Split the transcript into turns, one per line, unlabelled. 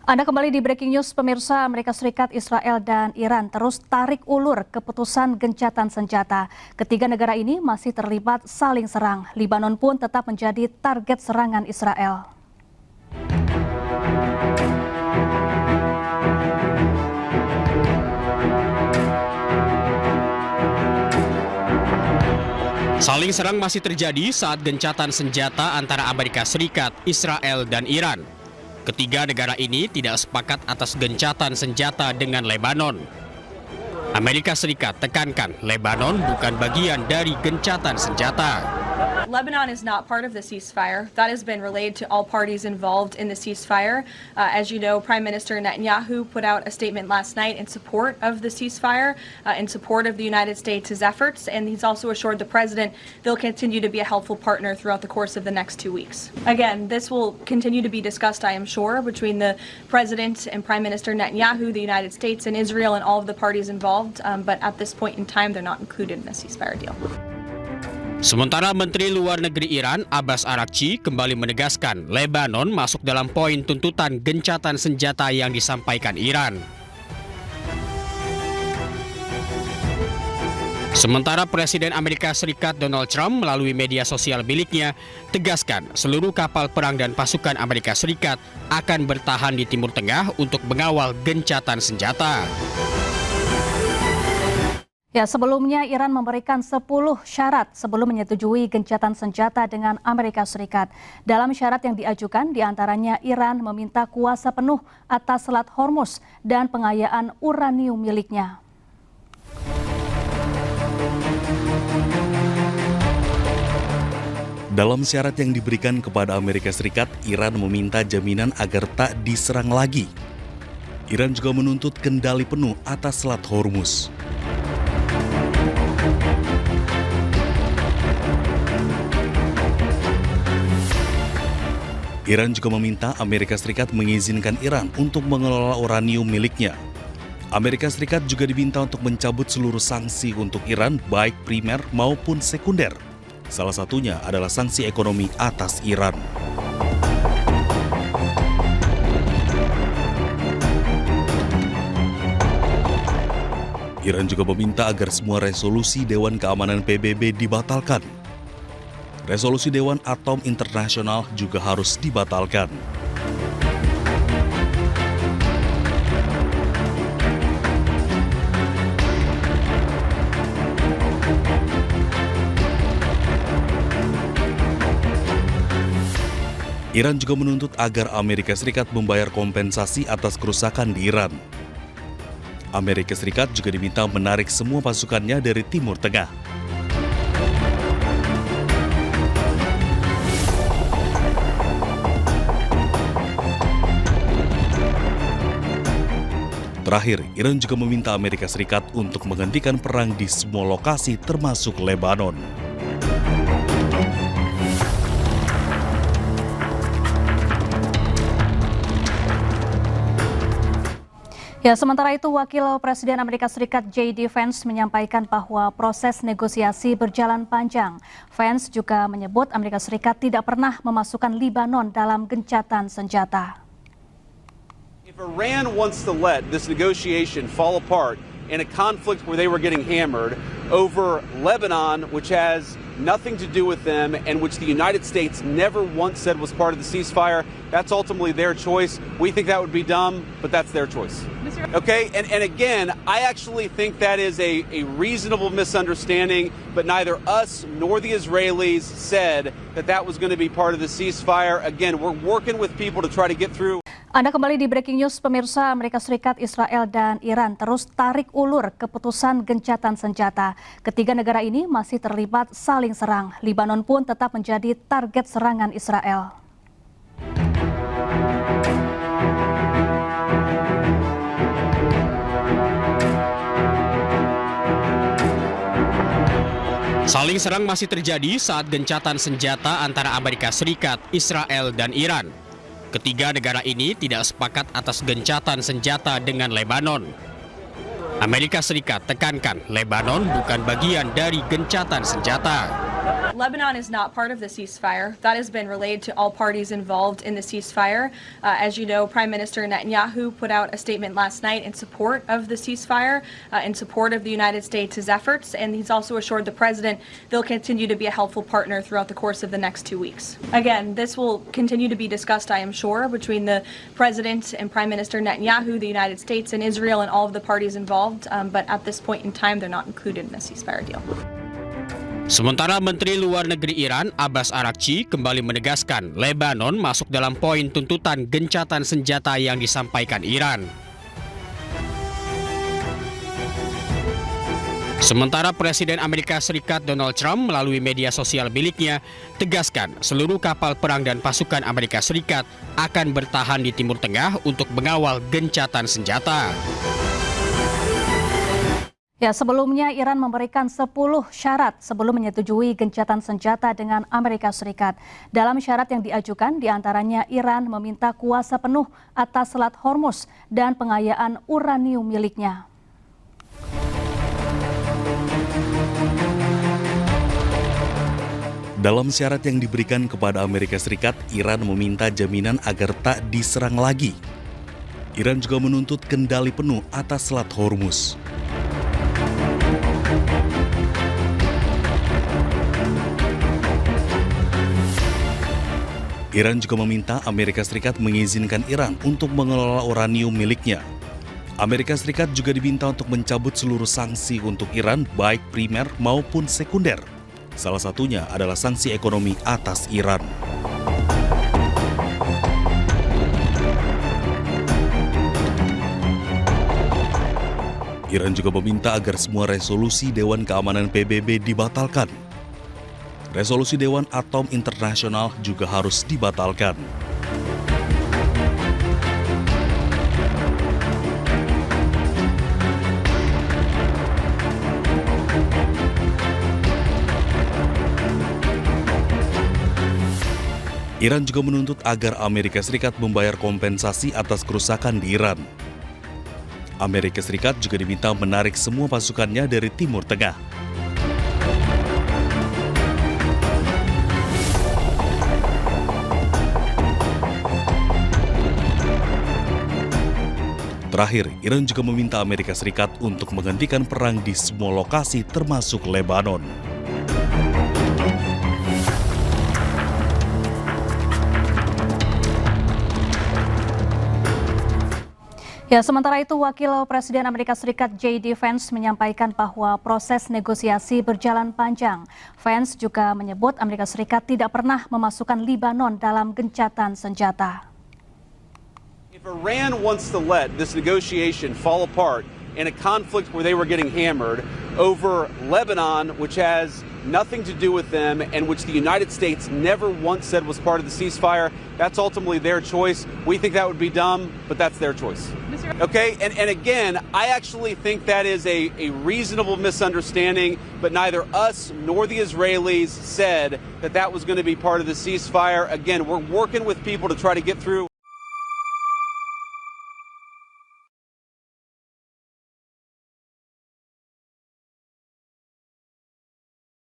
Anda kembali di Breaking News, pemirsa. Amerika Serikat, Israel, dan Iran terus tarik ulur keputusan gencatan senjata. Ketiga negara ini masih terlibat saling serang. Lebanon pun tetap menjadi target serangan Israel.
Saling serang masih terjadi saat gencatan senjata antara Amerika Serikat, Israel, dan Iran. Ketiga negara ini tidak sepakat atas gencatan senjata dengan Lebanon. Amerika Serikat tekankan Lebanon bukan bagian dari gencatan senjata.
Lebanon is not part of the ceasefire. That has been relayed to all parties involved in the ceasefire. As you know, Prime Minister Netanyahu put out a statement last night in support of the ceasefire, in support of the United States' efforts, and he's also assured the president they'll continue to be a helpful partner throughout the course of the next 2 weeks. Again, this will continue to be discussed, I am sure, between the president and Prime Minister Netanyahu, the United States and Israel, and all of the parties involved, but at this point in time, they're not included in the ceasefire deal.
Sementara Menteri Luar Negeri Iran, Abbas Araghchi, kembali menegaskan Lebanon masuk dalam poin tuntutan gencatan senjata yang disampaikan Iran. Sementara Presiden Amerika Serikat Donald Trump melalui media sosial miliknya tegaskan seluruh kapal perang dan pasukan Amerika Serikat akan bertahan di Timur Tengah untuk mengawal gencatan senjata.
Ya, sebelumnya Iran memberikan 10 syarat sebelum menyetujui gencatan senjata dengan Amerika Serikat. Dalam syarat yang diajukan, diantaranya Iran meminta kuasa penuh atas Selat Hormuz dan pengayaan uranium miliknya.
Dalam syarat yang diberikan kepada Amerika Serikat, Iran meminta jaminan agar tak diserang lagi. Iran juga menuntut kendali penuh atas Selat Hormuz. Iran juga meminta Amerika Serikat mengizinkan Iran untuk mengelola uranium miliknya. Amerika Serikat juga diminta untuk mencabut seluruh sanksi untuk Iran, baik primer maupun sekunder. Salah satunya adalah sanksi ekonomi atas Iran. Iran juga meminta agar semua resolusi Dewan Keamanan PBB dibatalkan. Resolusi Dewan Atom Internasional juga harus dibatalkan. Iran juga menuntut agar Amerika Serikat membayar kompensasi atas kerusakan di Iran. Amerika Serikat juga diminta menarik semua pasukannya dari Timur Tengah. Terakhir, Iran juga meminta Amerika Serikat untuk menghentikan perang di semua lokasi termasuk Lebanon.
Ya, sementara itu Wakil Presiden Amerika Serikat J.D. Vance menyampaikan bahwa proses negosiasi berjalan panjang. Vance juga menyebut Amerika Serikat tidak pernah memasukkan Lebanon dalam gencatan senjata.
If Iran wants to let this negotiation fall apart in a conflict where they were getting hammered over Lebanon, which has nothing to do with them and which the United States never once said was part of the ceasefire, that's ultimately their choice. We think that would be dumb, but that's their choice. Okay, and again, I actually think that is a reasonable misunderstanding, but neither us nor the Israelis said that that was going to be part of the ceasefire. Again, we're working with people to try to get through.
Anda kembali di Breaking News, pemirsa. Amerika Serikat, Israel, dan Iran terus tarik ulur keputusan gencatan senjata. Ketiga negara ini masih terlibat saling serang. Lebanon pun tetap menjadi target serangan Israel.
Saling serang masih terjadi saat gencatan senjata antara Amerika Serikat, Israel, dan Iran. Ketiga negara ini tidak sepakat atas gencatan senjata dengan Lebanon. Amerika Serikat tekankan Lebanon bukan bagian dari gencatan senjata.
Lebanon is not part of the ceasefire. That has been relayed to all parties involved in the ceasefire. As you know, Prime Minister Netanyahu put out a statement last night in support of the ceasefire, in support of the United States' efforts, and he's also assured the president they'll continue to be a helpful partner throughout the course of the next 2 weeks. Again, this will continue to be discussed, I am sure, between the president and Prime Minister Netanyahu, the United States and Israel, and all of the parties involved, but at this point in time, they're not included in the ceasefire deal.
Sementara Menteri Luar Negeri Iran, Abbas Araghchi, kembali menegaskan Lebanon masuk dalam poin tuntutan gencatan senjata yang disampaikan Iran. Sementara Presiden Amerika Serikat Donald Trump melalui media sosial miliknya tegaskan seluruh kapal perang dan pasukan Amerika Serikat akan bertahan di Timur Tengah untuk mengawal gencatan senjata.
Ya, sebelumnya Iran memberikan 10 syarat sebelum menyetujui gencatan senjata dengan Amerika Serikat. Dalam syarat yang diajukan, diantaranya Iran meminta kuasa penuh atas Selat Hormuz dan pengayaan uranium miliknya.
Dalam syarat yang diberikan kepada Amerika Serikat, Iran meminta jaminan agar tak diserang lagi. Iran juga menuntut kendali penuh atas Selat Hormuz. Iran juga meminta Amerika Serikat mengizinkan Iran untuk mengelola uranium miliknya. Amerika Serikat juga diminta untuk mencabut seluruh sanksi untuk Iran, baik primer maupun sekunder. Salah satunya adalah sanksi ekonomi atas Iran. Iran juga meminta agar semua resolusi Dewan Keamanan PBB dibatalkan. Resolusi Dewan Atom Internasional juga harus dibatalkan. Iran juga menuntut agar Amerika Serikat membayar kompensasi atas kerusakan di Iran. Amerika Serikat juga diminta menarik semua pasukannya dari Timur Tengah. Terakhir, Iran juga meminta Amerika Serikat untuk menghentikan perang di semua lokasi termasuk Lebanon.
Ya, sementara itu Wakil Presiden Amerika Serikat J.D. Vance menyampaikan bahwa proses negosiasi berjalan panjang. Vance juga menyebut Amerika Serikat tidak pernah memasukkan Lebanon dalam gencatan senjata.
If Iran wants to let this negotiation fall apart in a conflict where they were getting hammered over Lebanon, which has nothing to do with them and which the United States never once said was part of the ceasefire, that's ultimately their choice. We think that would be dumb, but that's their choice. Okay, and again, I actually think that is a reasonable misunderstanding, but neither us nor the Israelis said that that was going to be part of the ceasefire. Again, we're working with people to try to get through.